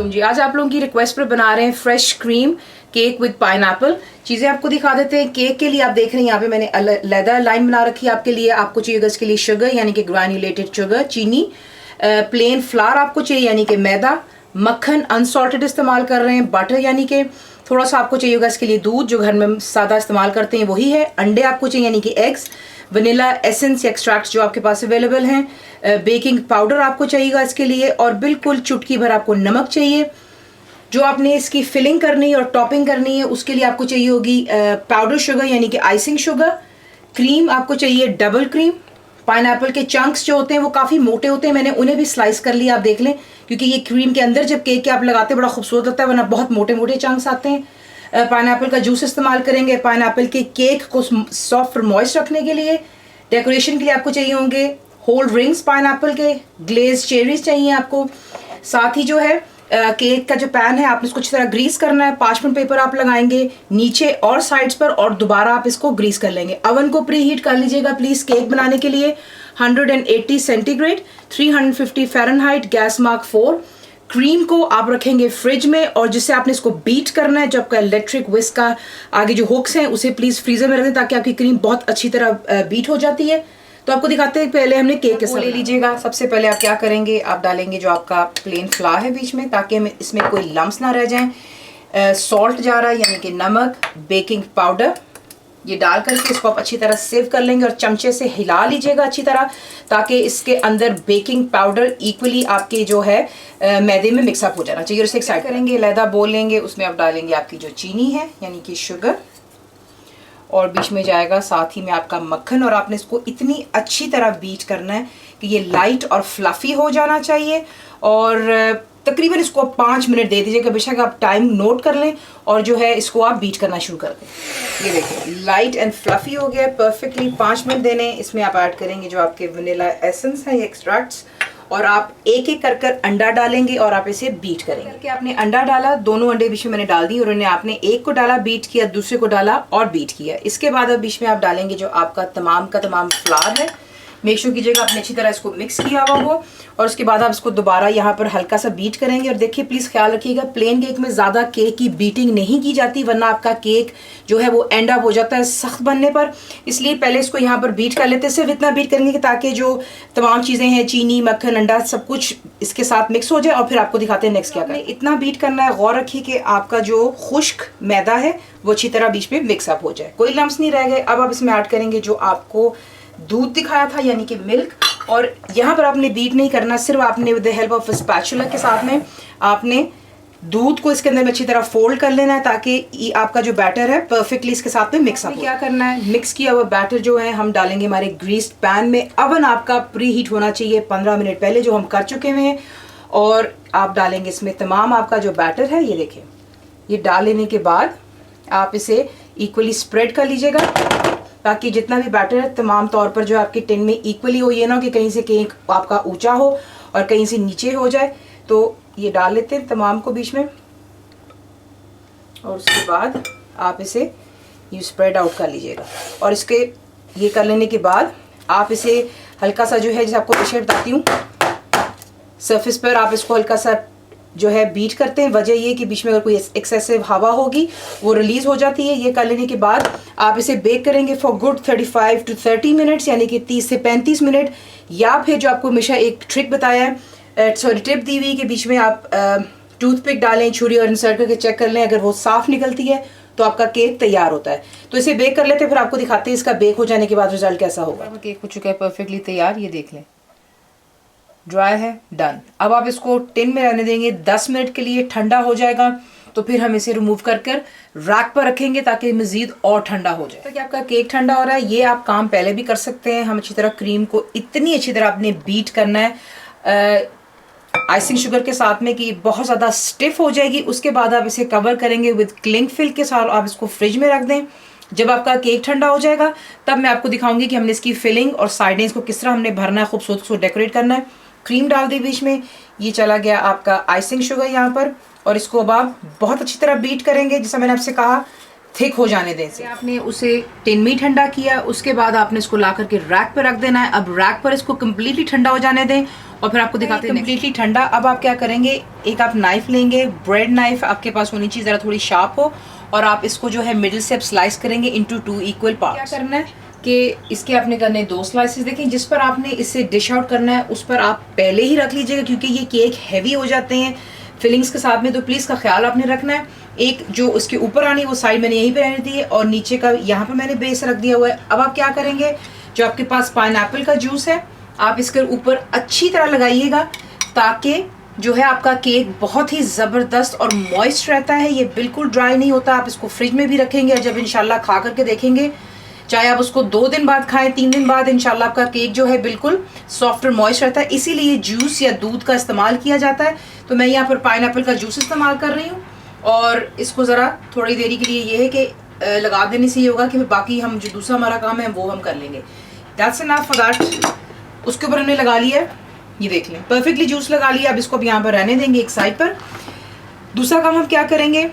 वालेकुम जी। आज आप लोगों की रिक्वेस्ट पर बना रहे हैं fresh cream cake with pineapple. चीज़ें आपको दिखा देते हैं। केक के लिए आप देख रहे हैं यहाँ पे मैंने लेदर लाइन बना रखी है आपके लिए। आपको चाहिए इसके लिए शुगर यानी कि ग्रैन्युलेटेड शुगर, चीनी, प्लेन फ्लावर आपको चाहिए यानी कि मैदा, मक्खन अनसॉल्टेड इस्तेमाल कर रहे हैं, बटर यानी कि थोड़ा सा आपको चाहिए होगा इसके लिए दूध जो घर में सादा इस्तेमाल करते हैं वही है, अंडे आपको चाहिए यानी कि एग्स, वनीला एसेंस या एक्सट्रैक्ट जो आपके पास अवेलेबल हैं, बेकिंग पाउडर आपको चाहिएगा इसके लिए, और बिल्कुल चुटकी भर आपको नमक चाहिए। जो आपने इसकी फिलिंग करनी है और टॉपिंग करनी है उसके लिए आपको चाहिए होगी पाउडर शुगर यानी कि आइसिंग शुगर, क्रीम आपको चाहिए डबल क्रीम। पाइनएप्पल के चंक्स जो होते हैं वो काफ़ी मोटे होते हैं, मैंने उन्हें भी स्लाइस कर लिया, आप देख लें, क्योंकि ये क्रीम के अंदर जब केक के आप लगाते हैं बड़ा खूबसूरत लगता है, वरना बहुत मोटे मोटे चंक्स आते हैं। पाइनएप्पल का जूस इस्तेमाल करेंगे पाइनएप्पल के केक को सॉफ्ट और मॉइस्ट रखने के लिए। डेकोरेशन के लिए आपको चाहिए होंगे होल रिंग्स पाइनएप्पल के, ग्लेज चेरीज चाहिए आपको। साथ ही जो है केक का जो पैन है आपने इसको अच्छी तरह ग्रीस करना है। पार्चमेंट पेपर आप लगाएंगे नीचे और साइड्स पर और दोबारा आप इसको ग्रीस कर लेंगे। अवन को प्री हीट कर लीजिएगा प्लीज केक बनाने के लिए 180 centigrade 350 Fahrenheit, gas mark 4। Cream को आप रखेंगे फ्रिज में, और जिससे आपने इसको बीट करना है, जो आपका इलेक्ट्रिक विस्क का आगे जो हुक्स हैं उसे प्लीज फ्रीजर में रख दें ताकि आपकी क्रीम बहुत अच्छी तरह बीट हो जाती है। तो आपको दिखाते हैं पहले हमने केक के साथ ले लीजिएगा। सबसे पहले आप क्या करेंगे, आप डालेंगे जो आपका प्लेन फ्लावर है बीच में ताकि हमें इसमें कोई लम्स ना रह जाएं। सॉल्ट जा रहा है यानी कि नमक, बेकिंग पाउडर, ये डाल करके इसको आप अच्छी तरह सेव कर लेंगे और चमचे से हिला लीजिएगा अच्छी तरह ताकि इसके अंदर बेकिंग पाउडर इक्वली आपके जो है मैदे में मिक्सअप हो जाना चाहिए। और इसे एक साइड करेंगे, लैदा बोल लेंगे, उसमें आप डालेंगे आपकी जो चीनी है यानी कि शुगर, और बीच में जाएगा साथ ही में आपका मक्खन, और आपने इसको इतनी अच्छी तरह बीट करना है कि ये लाइट और फ्लफी हो जाना चाहिए। और तकरीबन इसको 5 मिनट दे दीजिएगा, बेशक आप टाइम नोट कर लें, और जो है इसको आप बीट करना शुरू कर दें। ये देखिए लाइट एंड फ्लफी हो गया परफेक्टली। 5 मिनट देने। इसमें आप ऐड करेंगे जो आपके वनीला एसेंस है, ये एक्सट्रैक्ट्स, और आप एक एक कर अंडा डालेंगे और आप इसे बीट करेंगे। करके आपने अंडा डाला, दोनों अंडे बीच में मैंने डाल दी, और उन्हें आपने एक को डाला बीट किया, दूसरे को डाला और बीट किया। इसके बाद अब बीच में आप डालेंगे जो आपका तमाम का तमाम फ्लावर है। मेक श्योर कीजिएगा आपने अच्छी तरह इसको मिक्स किया हुआ हो, और उसके बाद आप इसको दोबारा यहाँ पर हल्का सा बीट करेंगे। और देखिए प्लीज़ ख्याल रखिएगा प्लेन केक में ज़्यादा केक की बीटिंग नहीं की जाती, वरना आपका केक जो है वो एंड अप हो जाता है सख्त बनने पर। इसलिए पहले इसको यहाँ पर बीट कर लेते हैं, सिर्फ इतना बीट करेंगे कि ताकि जो तमाम चीज़ें हैं, चीनी, मक्खन, अंडा, सब कुछ इसके साथ मिक्स हो जाए। और फिर आपको दिखाते हैं नेक्स्ट क्या करें। इतना बीट करना है, गौर रखिए कि आपका जो खुश्क मैदा है वो अच्छी तरह बीच में मिक्सअप हो जाए, कोई लम्स नहीं रह गए। अब आप इसमें ऐड करेंगे जो आपको दूध दिखाया था यानी कि मिल्क, और यहाँ पर आपने बीट नहीं करना, सिर्फ आपने with the help of spatula के साथ में आपने दूध को इसके अंदर में अच्छी तरह फोल्ड कर लेना है ताकि आपका जो बैटर है परफेक्टली इसके साथ में मिक्स अप। क्या करना है, मिक्स किया हुआ बैटर जो है हम डालेंगे हमारे ग्रीस्ड पैन में। अवन आपका प्री हीट होना चाहिए 15 मिनट पहले, जो हम कर चुके हुए हैं, और आप डालेंगे इसमें तमाम आपका जो बैटर है। ये देखें, ये डाल लेने के बाद आप इसे इक्वली स्प्रेड कर लीजिएगा ताकि जितना भी बैटर है तमाम तौर पर जो आपके टिन में इक्वली हो। ये ना कि कहीं से केक आपका ऊंचा हो और कहीं से नीचे हो जाए। तो ये डाल लेते हैं तमाम को बीच में, और उसके बाद आप इसे यू स्प्रेड आउट कर लीजिएगा। और इसके ये कर लेने के बाद आप इसे हल्का सा जो है, जैसे आपको पिछले बताती हूँ, सरफेस पर आप इसको हल्का सा जो है बीट करते हैं। वजह ये कि बीच में अगर कोई एक्सेसिव हवा होगी वो रिलीज हो जाती है। ये कर लेने के बाद आप इसे बेक करेंगे फॉर गुड 35 to 30 मिनट्स यानी कि 30 से 35 मिनट। या फिर जो आपको हमेशा एक ट्रिक बताया है, सॉरी टिप दी हुई कि बीच में आप टूथपिक डालें, छुरी, और इंसर्ट करके चेक कर लें, अगर वो साफ़ निकलती है तो आपका केक तैयार होता है। तो इसे बेक कर लेते हैं, फिर आपको दिखाते हैं इसका बेक हो जाने के बाद रिजल्ट कैसा होगा। केक हो चुका है परफेक्टली तैयार, ये देख लें, ड्राई है, डन। अब आप इसको टिन में रहने देंगे 10 मिनट के लिए, ठंडा हो जाएगा तो फिर हम इसे रिमूव कर रैक पर रखेंगे ताकि मज़ीद और ठंडा हो जाए। तो कि आपका केक ठंडा हो रहा है, ये आप काम पहले भी कर सकते हैं। हम अच्छी तरह क्रीम को इतनी अच्छी तरह आपने बीट करना है आइसिंग शुगर के साथ में कि बहुत ज़्यादा स्टिफ हो जाएगी। उसके बाद आप इसे कवर करेंगे विद क्लिंग फिल के साथ, आप इसको फ्रिज में रख दें। जब आपका केक ठंडा हो जाएगा तब मैं आपको दिखाऊंगी कि हमने इसकी फिलिंग और साइडें इसको किस तरह हमने भरना है, खूबसूरत उसको डेकोरेट करना है। क्रीम डाल दी बीच में, ये चला गया आपका आइसिंग शुगर यहाँ पर, और इसको अब आप बहुत अच्छी तरह बीट करेंगे। जैसा मैंने आपसे कहा थिक हो जाने दें इसे। आपने उसे टिन में ठंडा किया, उसके बाद आपने इसको ला करके रैक पर रख देना है। अब रैक पर इसको कम्प्लीटली ठंडा हो जाने दें और फिर आपको दिखाते हैं कम्प्लीटली ठंडा। अब आप क्या करेंगे, एक आप नाइफ लेंगे, ब्रेड नाइफ आपके पास होनी चाहिए, ज़रा थोड़ी शार्प हो, और आप इसको जो है मिडिल से आप स्लाइस करेंगे इनटू 2 इक्वल पार्ट। क्या करना है कि इसके आपने करने 2 स्लाइसेस। देखें जिस पर आपने इसे डिश आउट करना है उस पर आप पहले ही रख लीजिएगा, क्योंकि ये केक हैवी हो जाते हैं फिलिंग्स के साथ में, तो प्लीज़ का ख्याल आपने रखना है। एक जो उसके ऊपर आनी है वो साइड मैंने यहीं पे रहनी थी, और नीचे का यहाँ पे मैंने बेस रख दिया हुआ है। अब आप क्या करेंगे, जो आपके पास पाइनएप्पल का जूस है आप इसके ऊपर अच्छी तरह लगाइएगा, ताकि जो है आपका केक बहुत ही ज़बरदस्त और मॉइस्ट रहता है, ये बिल्कुल ड्राई नहीं होता। आप इसको फ्रिज में भी रखेंगे और जब इंशाल्लाह खा करके देखेंगे, चाहे आप उसको 2 दिन बाद खाएं 3 दिन बाद, इंशाल्लाह आपका केक जो है बिल्कुल सॉफ्ट और मॉइस्ट रहता है। इसीलिए जूस या दूध का इस्तेमाल किया जाता है। तो मैं यहाँ पर पाइनएप्पल का जूस इस्तेमाल कर रही हूँ, और इसको ज़रा थोड़ी देरी के लिए ये है कि लगा देने से ये होगा कि बाकी हम जो दूसरा हमारा काम है वो हम कर लेंगे। That's enough for that. उसके ऊपर हमने लगा लिया है, ये देख लें परफेक्टली जूस लगा लिया। अब इसको अब यहाँ पर रहने देंगे एक साइड पर। दूसरा काम हम क्या करेंगे,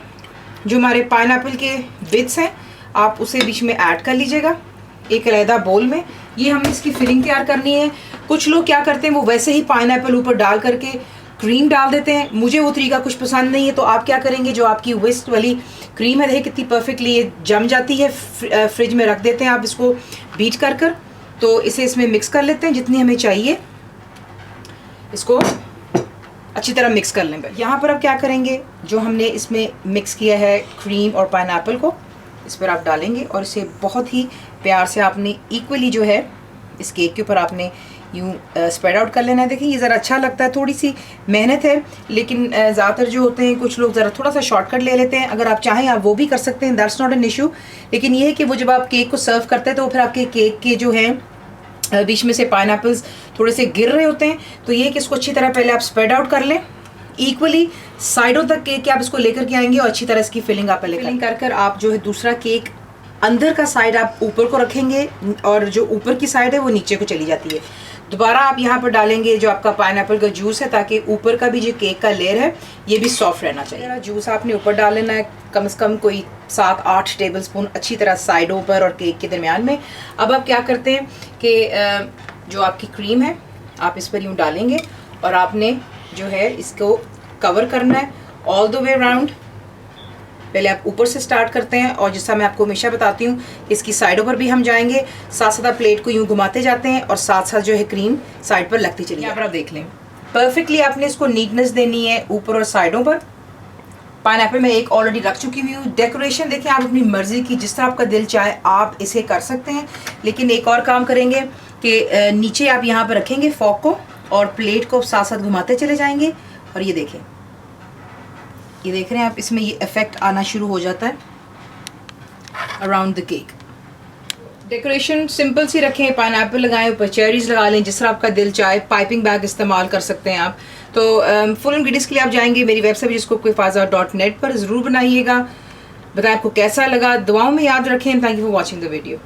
जो हमारे पाइनएप्पल के बिट्स हैं आप उसे बीच में ऐड कर लीजिएगा एक अलहदा बोल में। ये हमें इसकी फिलिंग तैयार करनी है। कुछ लोग क्या करते हैं, वो वैसे ही पाइनएप्पल ऊपर डाल करके क्रीम डाल देते हैं, मुझे वो तरीका कुछ पसंद नहीं है। तो आप क्या करेंगे, जो आपकी विस्क वाली क्रीम है, देखिए कितनी परफेक्टली ये जम जाती है, फ्रिज में रख देते हैं आप इसको बीट कर कर। तो इसे इसमें मिक्स कर लेते हैं जितनी हमें चाहिए, इसको अच्छी तरह मिक्स कर लें। यहाँ पर अब क्या करेंगे, जो हमने इसमें मिक्स किया है क्रीम और पाइनएप्पल को, इस पर आप डालेंगे और इसे बहुत ही प्यार से आपने इक्वली जो है इस केक के ऊपर आपने यूँ स्प्रेड आउट कर लेना है। देखिए ये ज़रा अच्छा लगता है, थोड़ी सी मेहनत है, लेकिन ज़्यादातर जो होते हैं कुछ लोग ज़रा थोड़ा सा शॉर्टकट ले लेते हैं। अगर आप चाहें आप वो भी कर सकते हैं, दैट्स नॉट एन इशू। लेकिन ये है कि वो जब आप केक को सर्व करते हैं तो फिर आपके केक के जो हैं बीच में से पाइनएप्पल्स थोड़े से गिर रहे होते हैं। तो ये है कि इसको अच्छी तरह पहले आप स्प्रेड आउट कर लें इक्वली साइडों तक केक के, आप इसको लेकर के आएंगे और अच्छी तरह इसकी फिलिंग आप पहले फिलिंग कर आप जो है दूसरा केक अंदर का साइड आप ऊपर को रखेंगे और जो ऊपर की साइड है वो नीचे को चली जाती है। दोबारा आप यहाँ पर डालेंगे जो आपका पाइनएप्पल का जूस है, ताकि ऊपर का भी जो केक का लेयर है ये भी सॉफ्ट रहना चाहिए। जूस आपने ऊपर डाल लेना है, कम से कम कोई 7-8 टेबल स्पून अच्छी तरह साइडों पर और केक के दरमियान में। अब आप क्या करते हैं कि जो आपकी क्रीम है आप इस पर यूँ डालेंगे और आपने जो है इसको कवर करना है ऑल द वे अराउंड। पहले आप ऊपर से स्टार्ट करते हैं और जैसा मैं आपको हमेशा बताती हूँ इसकी साइडों पर भी हम जाएंगे, साथ साथ आप प्लेट को यूँ घुमाते जाते हैं और साथ साथ जो है क्रीम साइड पर लगती चली। यहाँ पर आप देख लें परफेक्टली आपने इसको नीटनेस देनी है ऊपर और साइडों पर। पाइनएप्पल मैं एक ऑलरेडी रख चुकी हुई हूँ। डेकोरेशन देखिए आप अपनी मर्जी की, जिस तरह आपका दिल चाहे आप इसे कर सकते हैं। लेकिन एक और काम करेंगे कि नीचे आप यहाँ पर रखेंगे फॉक को और प्लेट को साथ साथ घुमाते चले जाएंगे। और ये देखें, ये देख रहे हैं आप, इसमें ये इफेक्ट आना शुरू हो जाता है around the cake. Decoration simple सी रखें, पाइनएप्पल लगाएं, ऊपर चेरीज लगा लें, जिस तरह आपका दिल चाहे। पाइपिंग बैग इस्तेमाल कर सकते हैं आप। तो फुल इंग्रीडिएंट्स के लिए आप जाएंगे मेरी वेबसाइट जिसको koifaza.net पर ज़रूर बनाइएगा। बताएं आपको कैसा लगा, दुआओं में याद रखें। Thank you for watching the video.